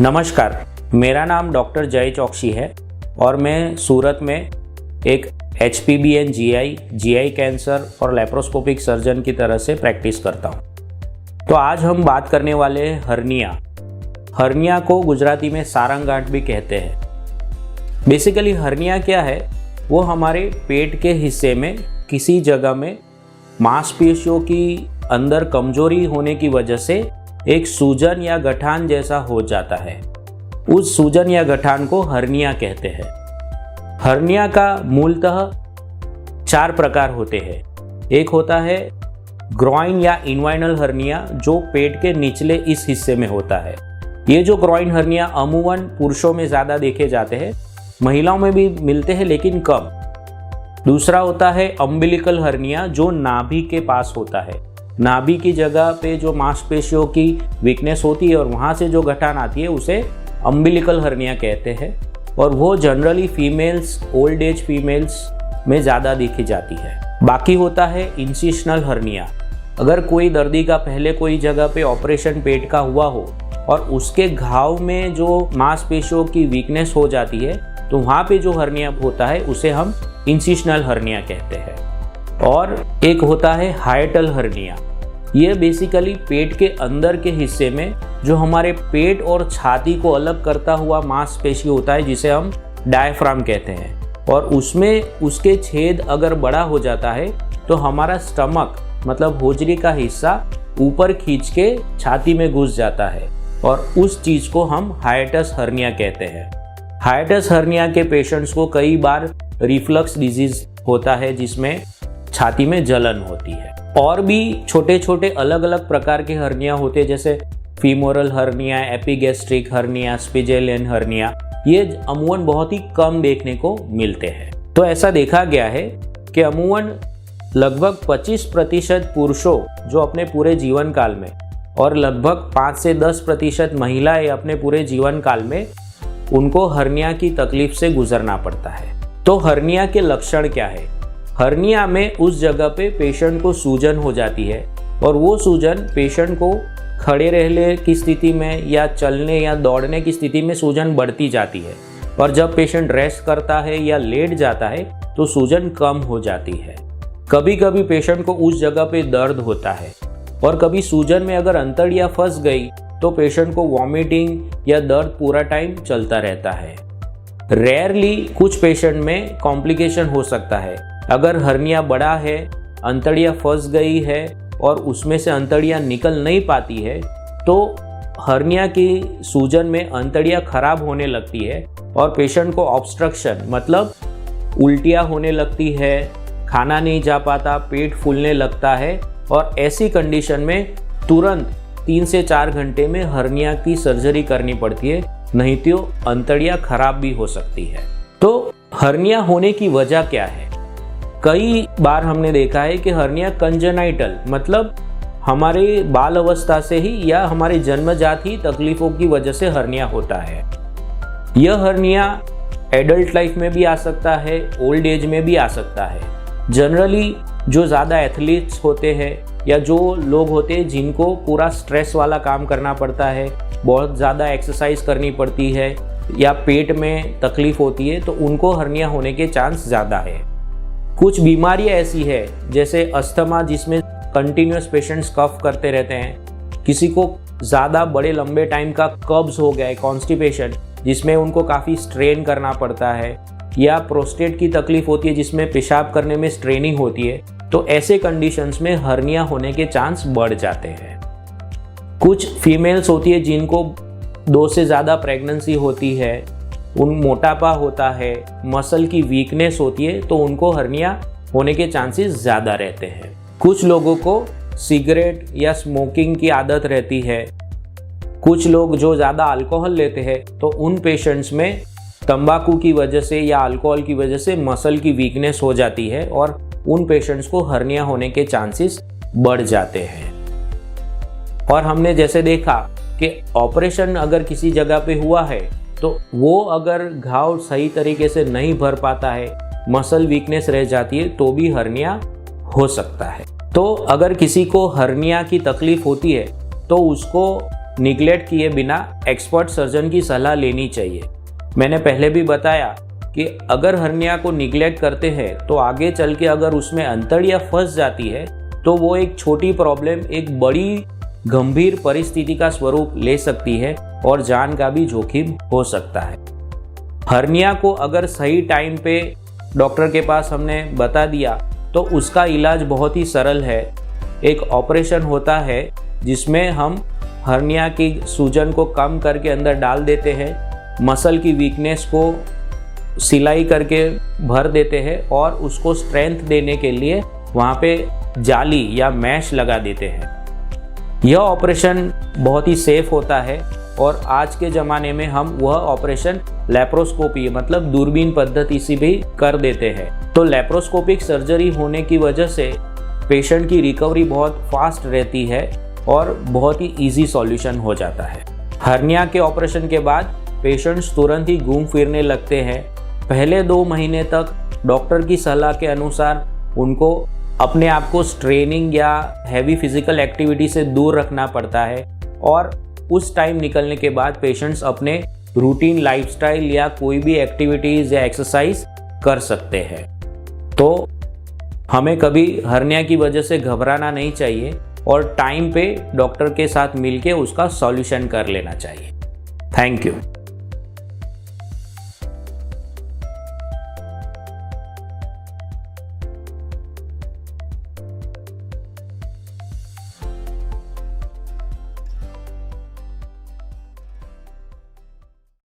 नमस्कार, मेरा नाम डॉक्टर जय चौकसी है और मैं सूरत में एक HPBN GI कैंसर और लेप्रोस्कोपिक सर्जन की तरह से प्रैक्टिस करता हूँ। तो आज हम बात करने वाले हैं हर्निया को गुजराती में सारंगांठ भी कहते हैं। बेसिकली हर्निया क्या है, वो हमारे पेट के हिस्से में किसी जगह में मांसपेशियों की अंदर कमजोरी होने की वजह से एक सूजन या गठान जैसा हो जाता है। उस सूजन या गठान को हर्निया कहते हैं। हर्निया का मूलतः 4 प्रकार होते हैं। एक होता है ग्रॉइन या इन्वाइनल हर्निया, जो पेट के निचले इस हिस्से में होता है। ये जो ग्रॉइन हर्निया अमूमन पुरुषों में ज़्यादा देखे जाते हैं, महिलाओं में भी मिलते हैं लेकिन कम। दूसरा होता है अम्बिलिकल हर्निया, जो नाभि के पास होता है। नाभि की जगह पे जो मांसपेशियों की वीकनेस होती है और वहाँ से जो गठान आती है उसे अम्बिलिकल हर्निया कहते हैं, और वो generally females, old age females में ज़्यादा देखी जाती है। बाकी होता है इंसिशनल हर्निया। अगर कोई दर्दी का पहले कोई जगह पे ऑपरेशन पेट का हुआ हो और उसके घाव में जो मांसपेशियों की वीकनेस हो जाती है, तो वहाँ पे जो हर्निया होता है उसे हम इंसिशनल हर्निया कहते हैं। और एक होता है हाइटल हर्निया। ये बेसिकली पेट के अंदर के हिस्से में जो हमारे पेट और छाती को अलग करता हुआ मांसपेशी होता है, जिसे हम डायफ्राम कहते हैं, और उसमें उसके छेद अगर बड़ा हो जाता है तो हमारा स्टमक मतलब होजरी का हिस्सा ऊपर खींच के छाती में घुस जाता है, और उस चीज़ को हम हाइटस हर्निया कहते हैं। हाइटस हर्निया के पेशेंट्स को कई बार रिफ्लक्स डिजीज होता है, जिसमें छाती में जलन होती है। और भी छोटे छोटे अलग अलग प्रकार के हर्निया होते हैं, जैसे femoral hernia, epigastric hernia, Spigelian hernia. ये अमूमन बहुत ही कम देखने को मिलते हैं। तो ऐसा देखा गया है कि अमूमन लगभग 25% पुरुषों जो अपने पूरे जीवन काल में, और लगभग 5 से 10% महिलाएं अपने पूरे जीवन काल में, उनको हर्निया की तकलीफ से गुजरना पड़ता है। तो हर्निया के लक्षण क्या है? हर्निया में उस जगह पे पेशेंट को सूजन हो जाती है, और वो सूजन पेशेंट को खड़े रहने की स्थिति में या चलने या दौड़ने की स्थिति में सूजन बढ़ती जाती है, और जब पेशेंट रेस्ट करता है या लेट जाता है तो सूजन कम हो जाती है। कभी कभी पेशेंट को उस जगह पे दर्द होता है, और कभी सूजन में अगर अंतड़ियाँ फंस गई तो पेशेंट को वॉमिटिंग या दर्द पूरा टाइम चलता रहता है। रेयरली कुछ पेशेंट में कॉम्प्लिकेशन हो सकता है। अगर हर्निया बड़ा है, अंतड़ियाँ फंस गई है और उसमें से अंतड़ियाँ निकल नहीं पाती है, तो हर्निया की सूजन में अंतड़ियाँ खराब होने लगती है और पेशेंट को ऑब्स्ट्रक्शन मतलब उल्टियाँ होने लगती है, खाना नहीं जा पाता, पेट फूलने लगता है, और ऐसी कंडीशन में तुरंत 3 से 4 घंटे में हर्निया की सर्जरी करनी पड़ती है, नहीं तो अंतड़ियाँ खराब भी हो सकती है। तो हर्निया होने की वजह क्या है? कई बार हमने देखा है कि हर्निया कंजेनाइटल मतलब हमारे बाल अवस्था से ही या हमारे जन्मजात ही तकलीफों की वजह से हर्निया होता है। यह हर्निया एडल्ट लाइफ में भी आ सकता है, ओल्ड एज में भी आ सकता है। जनरली जो ज़्यादा एथलीट्स होते हैं या जो लोग होते हैं जिनको पूरा स्ट्रेस वाला काम करना पड़ता है, बहुत ज़्यादा एक्सरसाइज करनी पड़ती है, या पेट में तकलीफ होती है, तो उनको हर्निया होने के चांस ज़्यादा है। कुछ बीमारियां ऐसी है जैसे अस्थमा, जिसमें कंटिन्यूस पेशेंट्स कफ करते रहते हैं। किसी को ज़्यादा बड़े लंबे टाइम का कब्ज हो गया है, कॉन्स्टिपेशन, जिसमें उनको काफ़ी स्ट्रेन करना पड़ता है, या प्रोस्टेट की तकलीफ होती है जिसमें पेशाब करने में स्ट्रेनिंग होती है। तो ऐसे कंडीशंस में हर्निया होने के चांस बढ़ जाते हैं। कुछ फीमेल्स होती है जिनको 2 से ज़्यादा प्रेगनेंसी होती है, उन मोटापा होता है, मसल की वीकनेस होती है, तो उनको हर्निया होने के चांसेस ज़्यादा रहते हैं। कुछ लोगों को सिगरेट या स्मोकिंग की आदत रहती है। कुछ लोग जो ज़्यादा अल्कोहल लेते हैं, तो उन पेशेंट्स में तंबाकू की वजह से या अल्कोहल की वजह से मसल की वीकनेस हो जाती है, और उन पेशेंट्स को हर्निया होने के चांसेस बढ़ जाते हैं। और हमने जैसे देखा कि ऑपरेशन अगर किसी जगह पे हुआ है, तो वो अगर घाव सही तरीके से नहीं भर पाता है, मसल वीकनेस रह जाती है, तो भी हर्निया हो सकता है। तो अगर किसी को हर्निया की तकलीफ होती है तो उसको निगलेक्ट किए बिना एक्सपर्ट सर्जन की सलाह लेनी चाहिए। मैंने पहले भी बताया कि अगर हर्निया को निगलेक्ट करते हैं तो आगे चल के अगर उसमें अंतड़ियाँ फंस जाती है तो वो एक छोटी प्रॉब्लम एक बड़ी गंभीर परिस्थिति का स्वरूप ले सकती है और जान का भी जोखिम हो सकता है। हर्निया को अगर सही टाइम पे डॉक्टर के पास हमने बता दिया तो उसका इलाज बहुत ही सरल है। एक ऑपरेशन होता है जिसमें हम हर्निया की सूजन को कम करके अंदर डाल देते हैं, मसल की वीकनेस को सिलाई करके भर देते हैं और उसको स्ट्रेंथ देने के लिए वहाँ पे जाली या मैश लगा देते हैं। यह ऑपरेशन बहुत ही सेफ होता है और आज के ज़माने में हम वह ऑपरेशन लैप्रोस्कोपी मतलब दूरबीन पद्धति से भी कर देते हैं। तो लैप्रोस्कोपिक सर्जरी होने की वजह से पेशेंट की रिकवरी बहुत फास्ट रहती है और बहुत ही इजी सॉल्यूशन हो जाता है। हर्निया के ऑपरेशन के बाद पेशेंट्स तुरंत ही घूम फिरने लगते हैं। पहले 2 महीने तक डॉक्टर की सलाह के अनुसार उनको अपने आप को स्ट्रेनिंग या हैवी फिजिकल एक्टिविटी से दूर रखना पड़ता है और उस टाइम निकलने के बाद पेशेंट्स अपने रूटीन लाइफस्टाइल या कोई भी एक्टिविटीज़ या एक्सरसाइज कर सकते हैं। तो हमें कभी हर्निया की वजह से घबराना नहीं चाहिए और टाइम पे डॉक्टर के साथ मिलके उसका सॉल्यूशन कर लेना चाहिए। Thank you.